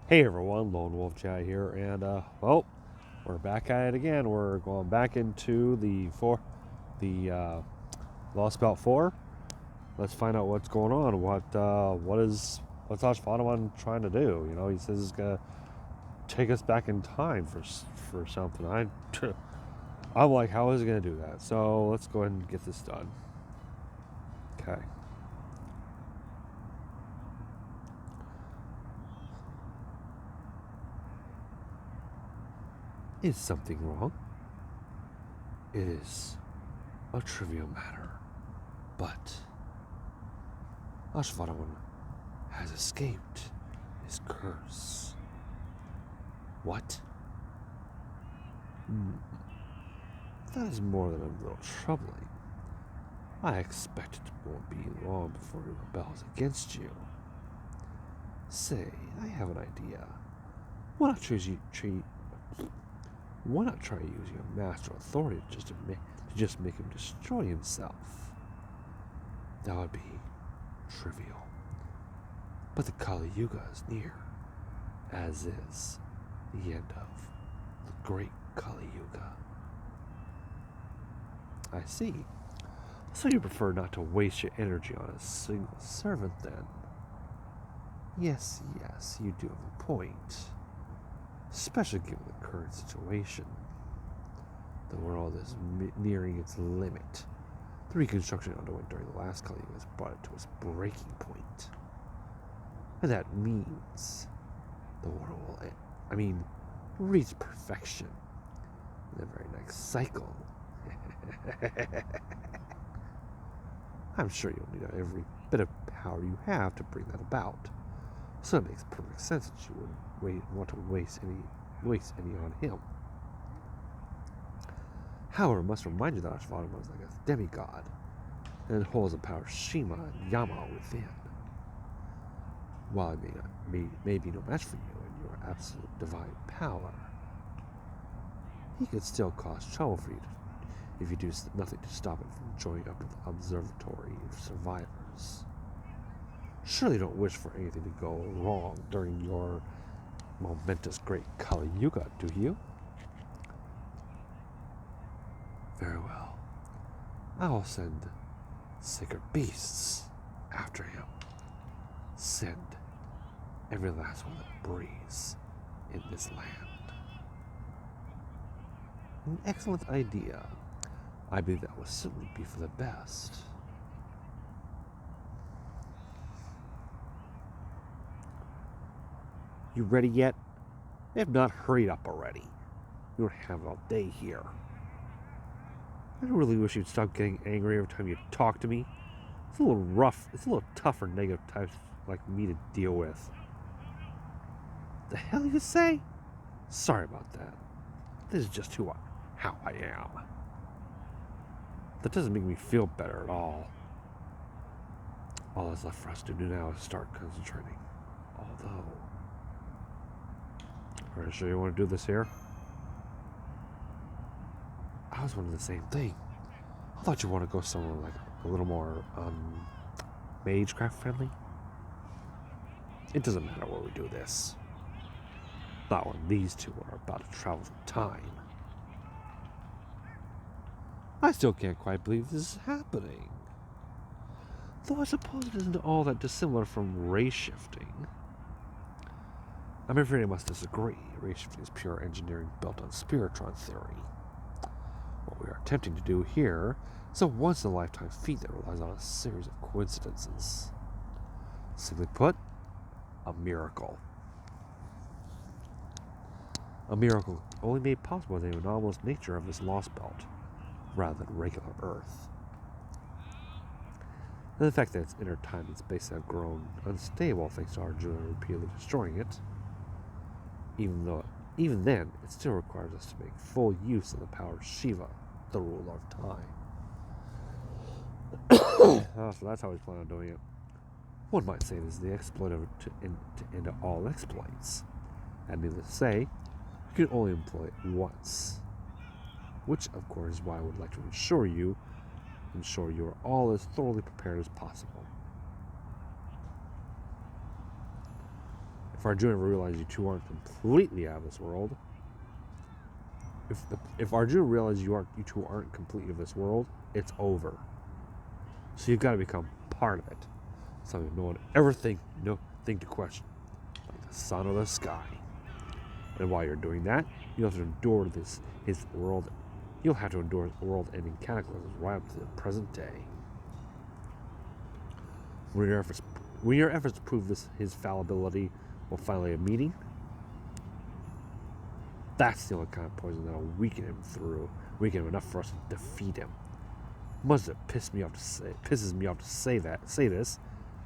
Hey everyone, Lone Wolf Chat here, and we're back at it again. We're going back into the Lostbelt 4. Let's find out what's going on. What's Ashvattaman trying to do? You know, he says he's gonna take us back in time for something. I'm like, how is he gonna do that? So let's go ahead and get this done. Okay. Is something wrong? It is a trivial matter, but Ashvattaman has escaped his curse. What? That is more than a little troubling. I expect it won't be long before he rebels against you. Say, I have an idea. Why not try using a master authority to just make him destroy himself? That would be trivial. But the Kali Yuga is near, as is the end of the great Kali Yuga. I see. So you prefer not to waste your energy on a single servant, then? Yes, you do have a point. Especially given the current situation. The world is nearing its limit. The reconstruction it underwent during the last Kali Yuga has brought it to its breaking point. And that means the world will reach perfection in the very next cycle. I'm sure you'll need every bit of power you have to bring that about. So it makes perfect sense that you wouldn't want to waste any on him. However, I must remind you that Ashvattaman is like a demigod, and holds the power of Shima and Yama within. While it may be no match for you and your absolute divine power, he could still cause trouble for you if you do nothing to stop him from joining up to the observatory of survivors. Surely you don't wish for anything to go wrong during your momentous great Kali Yuga, do you? Very well. I will send sacred beasts after him. Send every last one that breathes in this land. An excellent idea. I believe that will certainly be for the best. You ready yet? If not, hurry up already. You don't have it all day here. I really wish you'd stop getting angry every time you talk to me. It's a little rough. It's a little tough for negative types like me to deal with. The hell you say? Sorry about that. This is just how I am. That doesn't make me feel better at all. All that's left for us to do now is start concentrating. Although, are you sure you want to do this here? I was wondering the same thing. I thought you want to go somewhere like a little more magecraft friendly. It doesn't matter where we do this. Not when these two are about to travel through time. I still can't quite believe this is happening. Though I suppose it isn't all that dissimilar from ray shifting. I'm afraid I must disagree. Ray shifting is pure engineering built on spiritron theory. What we are attempting to do here is a once-in-a-lifetime feat that relies on a series of coincidences. Simply put, a miracle. A miracle only made possible by the anomalous nature of this Lostbelt, rather than regular Earth. And the fact that its inner time and space have grown unstable thanks to Arjuna repeatedly destroying it, even then, it still requires us to make full use of the power of Shiva, the ruler of time. So that's how we plan on doing it. One might say this is the exploit to end all exploits. And needless to say, you can only employ it once. Which, of course, is why I would like to ensure you are all as thoroughly prepared as possible. If Arjuna ever realizes you two aren't completely out of this world, if Arjuna realizes you two aren't completely of this world, it's over. So you've got to become part of it. Something no one ever think to question, like the sun or the sky. And while you're doing that, you'll have to endure his world. You'll have to endure his world-ending cataclysms right up to the present day. When your efforts to prove his fallibility will finally have meaning, that's the only kind of poison that'll weaken him enough for us to defeat him. Much as it pisses me off to say this,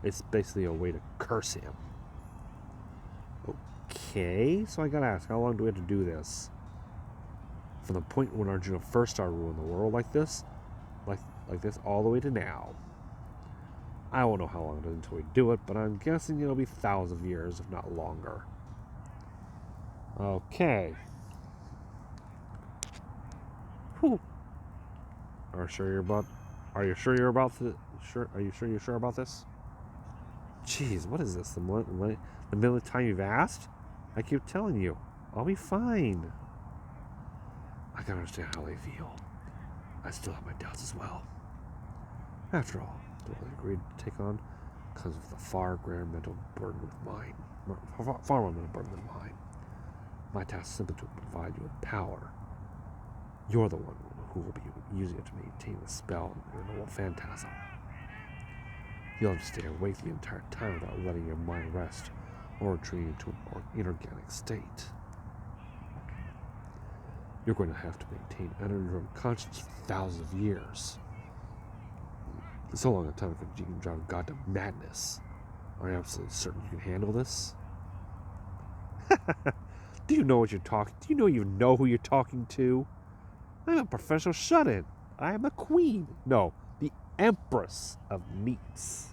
it's basically a way to curse him. Okay, so I gotta ask, how long do we have to do this? From the point when Arjuna first started ruling the world like this, all the way to now. I won't know how long it is until we do it, but I'm guessing it'll be thousands of years, if not longer. Okay. Whew. Are you sure you're about this? Jeez, what is this? The millionth time you've asked? I keep telling you, I'll be fine. I can understand how they feel. I still have my doubts as well. After all, the role I agreed to take on comes with a far greater mental burden than mine. My task is simply to provide you with power. You're the one who will be using it to maintain the spell and the noble phantasm. You'll have to stay awake the entire time without letting your mind rest or retreat into an inorganic state. You're going to have to maintain uninterrupted consciousness for thousands of years. So long a time you can drive God to madness. Are you absolutely certain you can handle this? Do you know what you're talking? Do you know who you're talking to? I'm a professional shut-in. I am the queen. No, the empress of meats.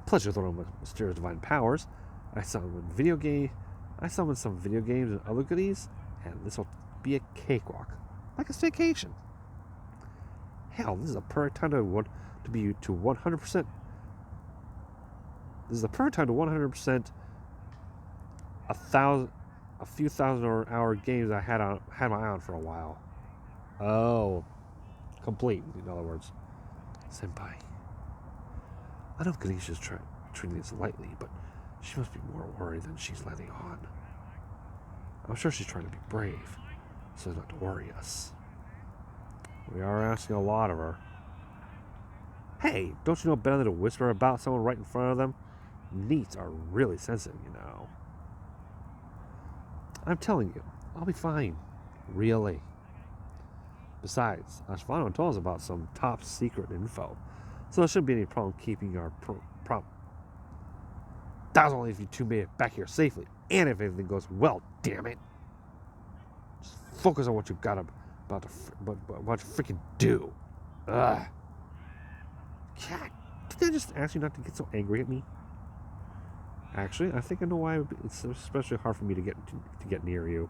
Pleasure with one of my mysterious divine powers. I summon some video games and other goodies, and this will be a cakewalk, like a staycation. Hell, this is a perfect time to 100%. This is the perfect time to 100% a few thousand hour games I had my eye on for a while. Oh, complete. In other words, senpai. I know Ganesha's treating this lightly, but she must be more worried than she's letting on. I'm sure she's trying to be brave, so as not to worry us. We are asking a lot of her. Hey, don't you know better than to whisper about someone right in front of them? Neats are really sensitive, you know. I'm telling you, I'll be fine. Really. Besides, Ashvattaman told us about some top secret info, so there shouldn't be any problem keeping our problem. That was only if you two made it back here safely, and if everything goes well, damn it. Just focus on what you've got about to freaking do. Ugh. Cat, did I just ask you not to get so angry at me? Actually, I think I know why it's especially hard for me to get near you.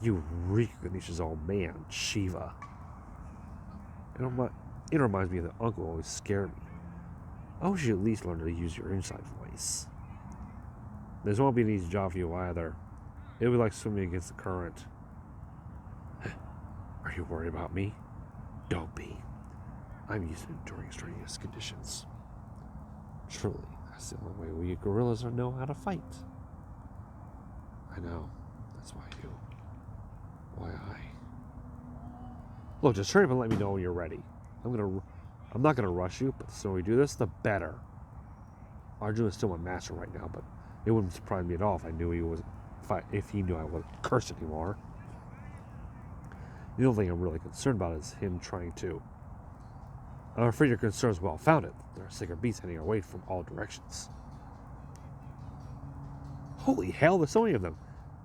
You reek of Ganesha's old man, Shiva. It reminds me of the uncle who always scared me. I wish you at least learned to use your inside voice. This won't be an easy job for you either. It'll be like swimming against the current. Are you worried about me? Don't be. I'm used to enduring strenuous conditions. Truly, that's the only way we gorillas know how to fight. I know. That's why I. Look, just hurry up and let me know when you're ready. I'm not gonna rush you, but the sooner we do this, the better. Arjuna is still my master right now, but it wouldn't surprise me at all if he knew I wasn't cursed anymore. The only thing I'm really concerned about is him trying to. I'm afraid your concern is well founded. There are sacred beasts heading our way from all directions. Holy hell, there's so many of them.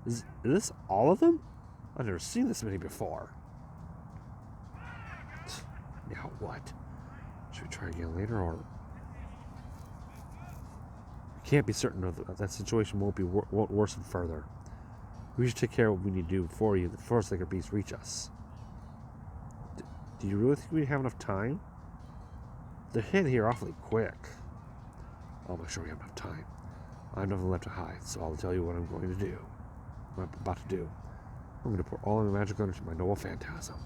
Is this all of them? I've never seen this many before. Now what? Should we try again later, or... We can't be certain of that situation won't worsen further. We should take care of what we need to do before the sacred beasts reach us. Do you really think we have enough time? They're hit here awfully quick. I'll make sure we have enough time. I have nothing left to hide, so I'll tell you what I'm going to do. What I'm about to do. I'm going to pour all of my magic into my noble phantasm.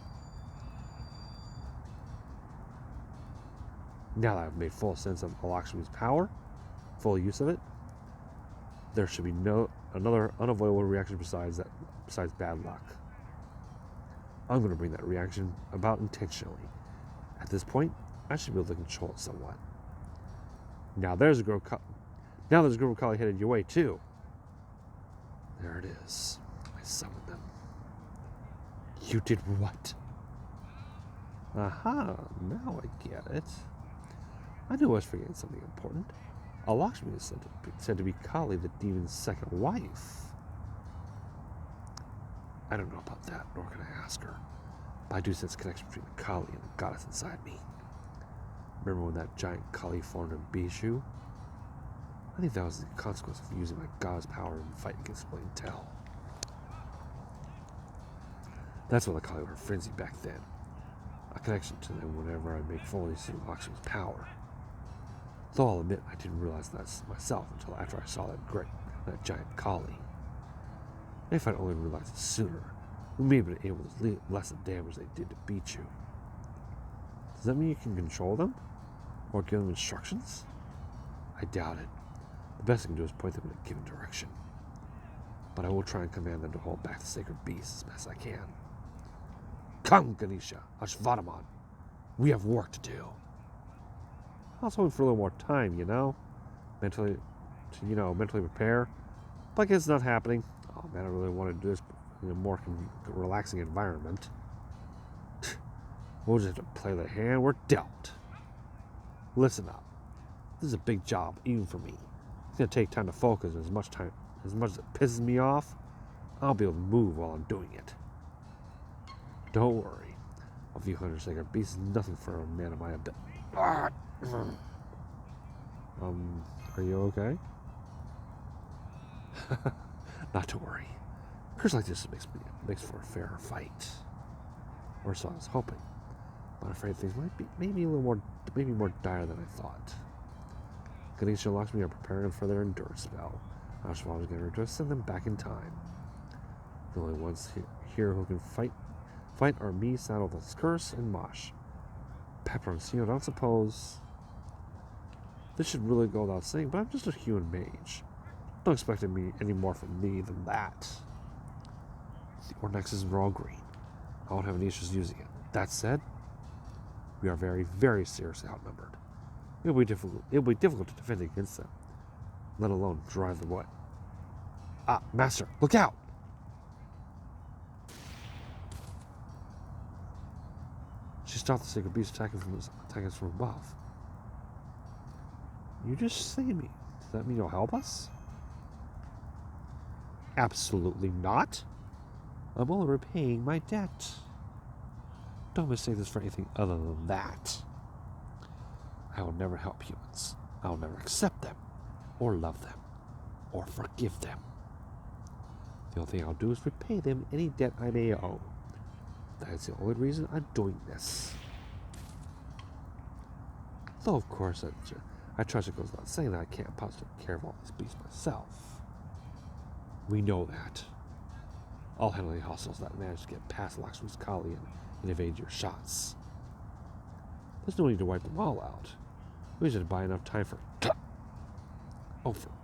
Now that I've made full sense of Lakshmi's power, full use of it, there should be no another unavoidable reaction besides bad luck. I'm going to bring that reaction about intentionally. At this point, I should be able to control it somewhat. Now there's a group of collie headed your way too. There it is. I summoned them. You did what? Aha, now I get it. I knew I was forgetting something important. Lakshmi is said to be Kali, the demon's second wife. I don't know about that, nor can I ask her. But I do sense a connection between the Kali and the goddess inside me. Remember when that giant Kali formed in Bijou? I think that was the consequence of using my goddess power in the fight against William Tell. That's why the Kali were frenzied back then. A connection to them whenever I make full use of Lakshmi's power. Though I'll admit I didn't realize that myself until after I saw that giant Kali. If I'd only realized it sooner, we may have been able to lessen the damage they did to Bijou. Does that mean you can control them? Or give them instructions? I doubt it. The best I can do is point them in a given direction. But I will try and command them to hold back the sacred beast as best I can. Come, Ganesha, Ashvattaman. We have work to do. I was hoping for a little more time, mentally prepare. But I guess it's not happening. Oh man, I really want to do this in a more relaxing environment. We'll just have to play the hand we're dealt. Listen up. This is a big job, even for me. It's going to take time to focus, and as much as it pisses me off, I'll be able to move while I'm doing it. Don't worry. A few hundred sacred beasts is nothing for a man of my ability. Are you okay? Not to worry. Curse like this makes for a fairer fight. Or so I was hoping. But I'm afraid things might be maybe more dire than I thought. Ganesha and Lakshmi are preparing for their endurance spell. Ashvattaman is getting ready to send them back in time. The only ones here who can fight are me, Saddle, the Curse, and Mosh. Pepper and Sino, don't suppose. This should really go without saying, but I'm just a human mage. Don't expect any more from me than that. The Ornexes are all green. I won't have any issues using it. That said, we are very, very seriously outnumbered. It'll be difficult to defend against them, let alone drive them away. Ah, Master, look out! She stopped the sacred beast attacking us from above. You just saved me. Does that mean you'll help us? Absolutely not. I'm only repaying my debt. Don't mistake this for anything other than that. I will never help humans. I will never accept them, or love them, or forgive them. The only thing I'll do is repay them any debt I may owe. That's the only reason I'm doing this. Though, of course, I trust it goes without saying that I can't possibly take care of all these beasts myself. We know that. I'll handle any hostiles that manage to get past Lakshmi's Kali and evade your shots. There's no need to wipe them all out. We just buy enough time for...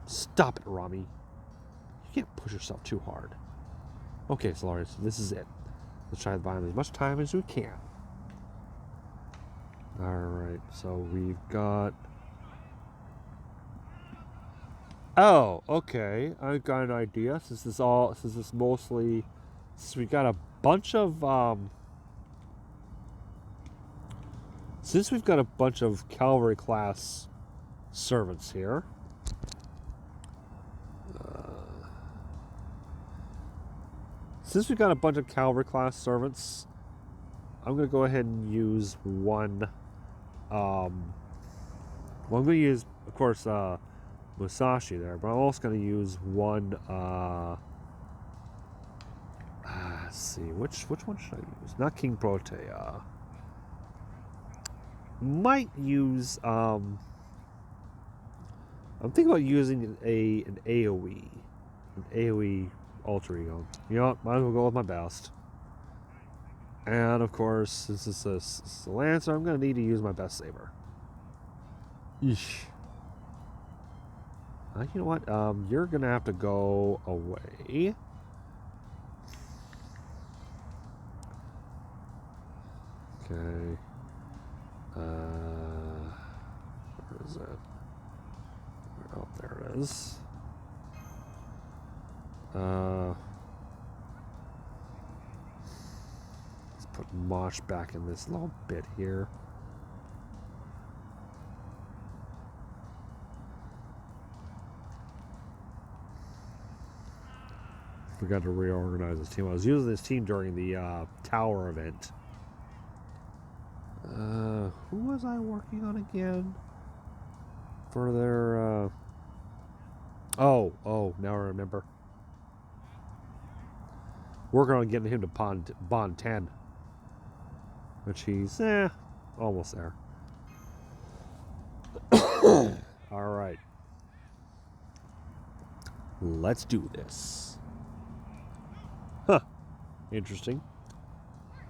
Stop it, Rami. You can't push yourself too hard. Okay, Solaris, this is it. Let's try to buy as much time as we can. Alright, so we've got... Oh, okay. I've got an idea. Since we got a bunch of, since we've got a bunch of cavalry class servants here, I'm going to go ahead and use one, I'm going to use, of course, Musashi there, but I'm also going to use one, let's see, which one should I use? Not King Protea. Might use, I'm thinking about using an AOE alter ego. You know what? Might as well go with my best. And of course, since it's a Lancer, I'm going to need to use my best saber. Eesh. You know what? You're going to have to go away. Okay. Where is it? Oh, there it is. Let's put Mosh back in this little bit here. Forgot to reorganize this team. I was using this team during the tower event. Who was I working on again? For their, Oh, now I remember. Working on getting him to Bond 10. Which he's, almost there. Alright. Let's do this. Huh. Interesting.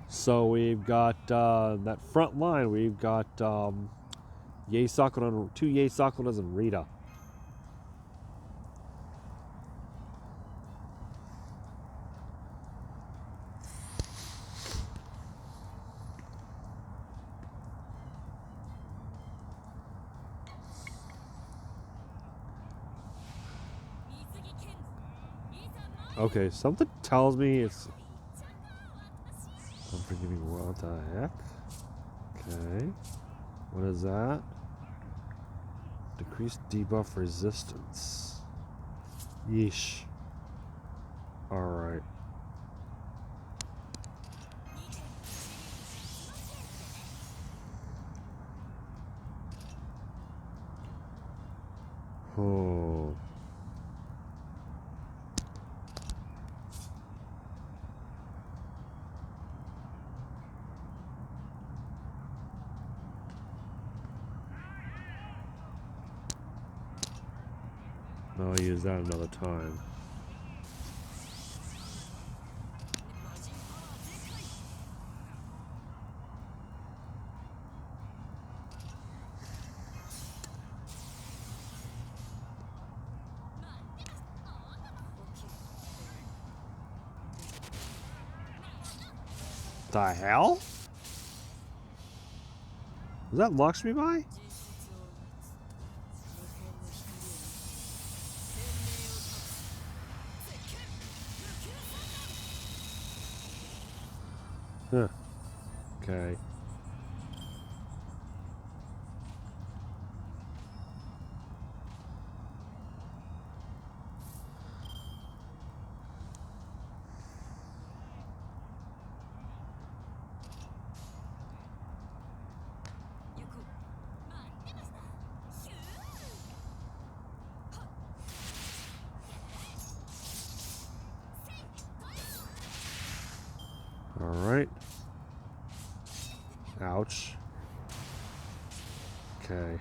So we've got that front line. We've got Yae Sakura, 2 Yae Sakuras and Rita. Okay, something tells me it's... I'm forgetting what the heck. Okay. What is that? Decreased debuff resistance. Yeesh. Alright. Oh. I'll use that another time. The hell? Was that Lakshmi by? Huh. Okay. All right. Ouch. Okay.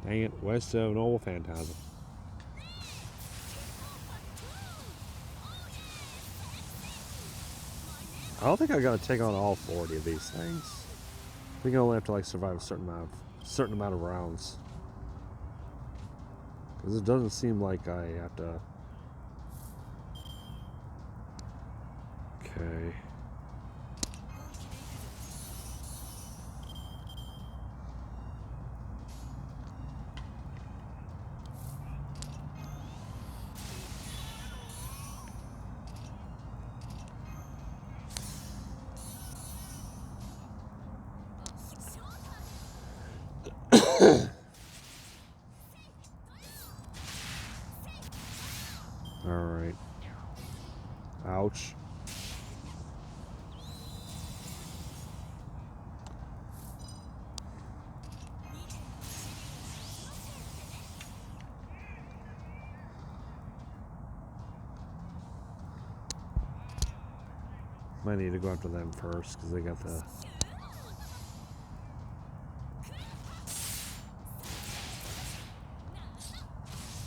Dang it, west of Noble Phantasm. I don't think I gotta take on all 40 of these things. I think I only have to like survive a certain amount of rounds. Because it doesn't seem like I have to. Okay. Alright. Ouch. Might need to go after them first because they got the.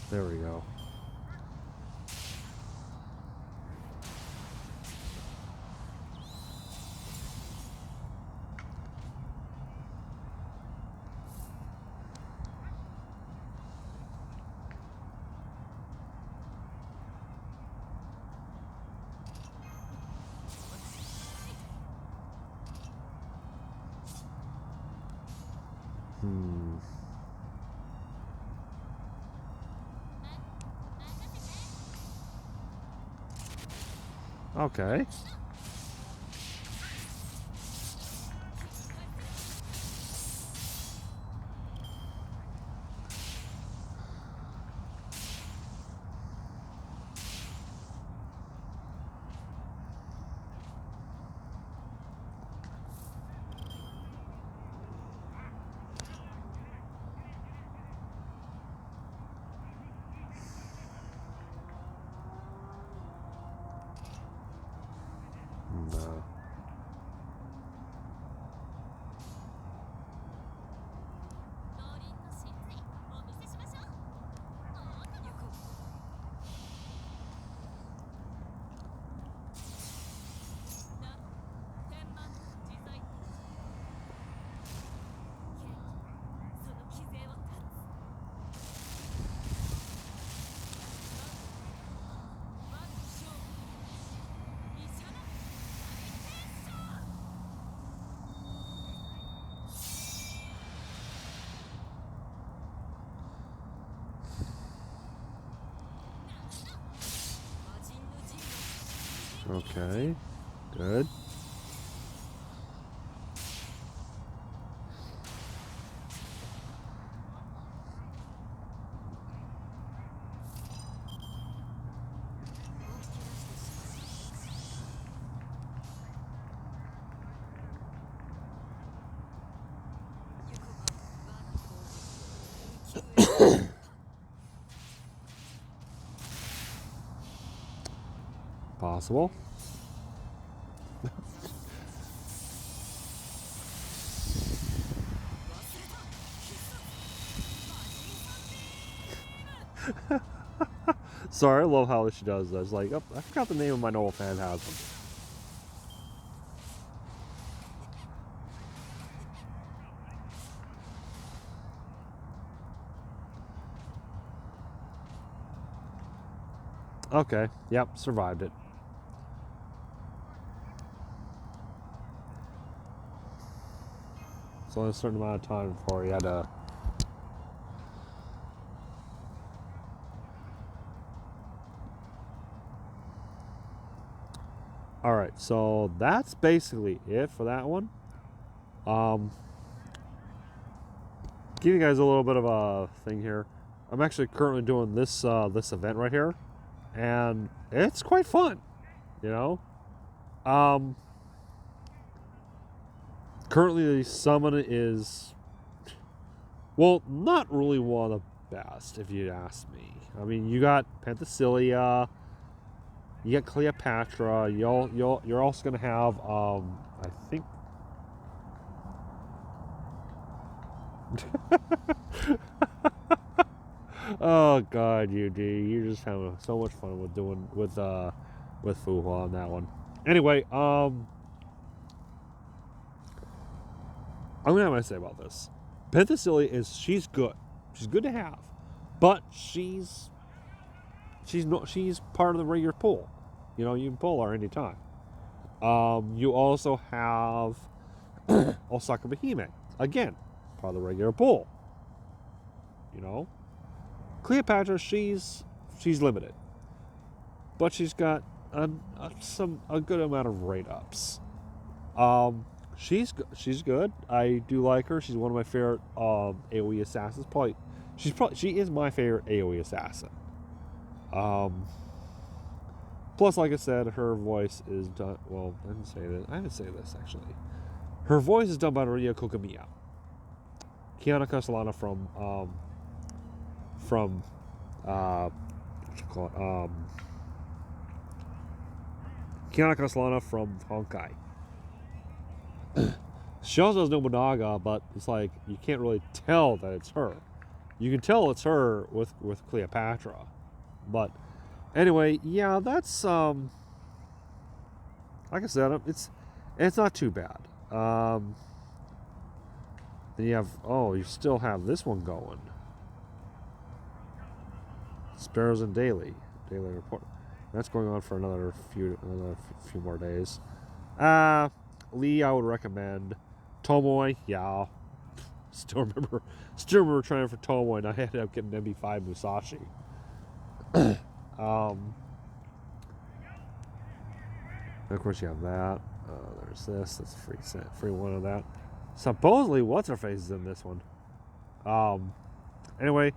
There we go. Okay. No. Okay. Good. Possible. Sorry, I love how she does this. Like, oh, I forgot the name of my novel phantasm. Okay, yep, survived it. It's only a certain amount of time before he had to. Alright, so that's basically it for that one. Give you guys a little bit of a thing here. I'm actually currently doing this this event right here, and it's quite fun, you know. Currently the summon is, well, not really one of the best if you ask me. I mean, you got Penthesilea, you got Cleopatra. You're also gonna have I think. Oh God, you're just having so much fun with doing with Fuhua on that one. Anyway, I'm gonna have to say about this. Penthesilea she's good. She's good to have, but she's part of the regular pool. You know, you can pull her anytime. You also have Osaka Behime, again, part of the regular pool. You know, Cleopatra, she's limited, but she's got a good amount of rate ups. She's good. I do like her. She's one of my favorite AOE assassins. She is my favorite AOE assassin. Plus, like I said, her voice is done. Well, I didn't say this actually. Her voice is done by Maria Kokamiya. Kiana Castellana from what you call it? Kiyana from Honkai. She also has Nobunaga, but it's like you can't really tell that it's her. You can tell it's her with Cleopatra. But anyway, yeah, that's like I said, it's not too bad. Then you still have this one going. Sparrows and Daily Report. That's going on for another few more days. Lee, I would recommend. Tomoe, yeah. Still remember trying for Tomoe, and I ended up getting MB5 Musashi. Of course, you have that. There's this. That's free one of that. Supposedly, what's her face is in this one. Anyway,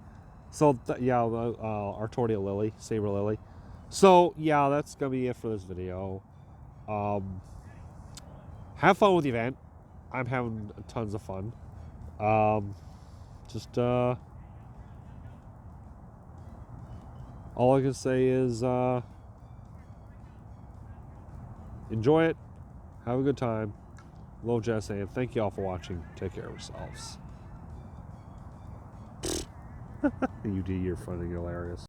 so Artordia Lily, Saber Lily. So yeah, that's gonna be it for this video. Have fun with the event. I'm having tons of fun. All I can say is enjoy it. Have a good time. Love Jess, and thank you all for watching. Take care of yourselves. UD, you're funny, you're hilarious.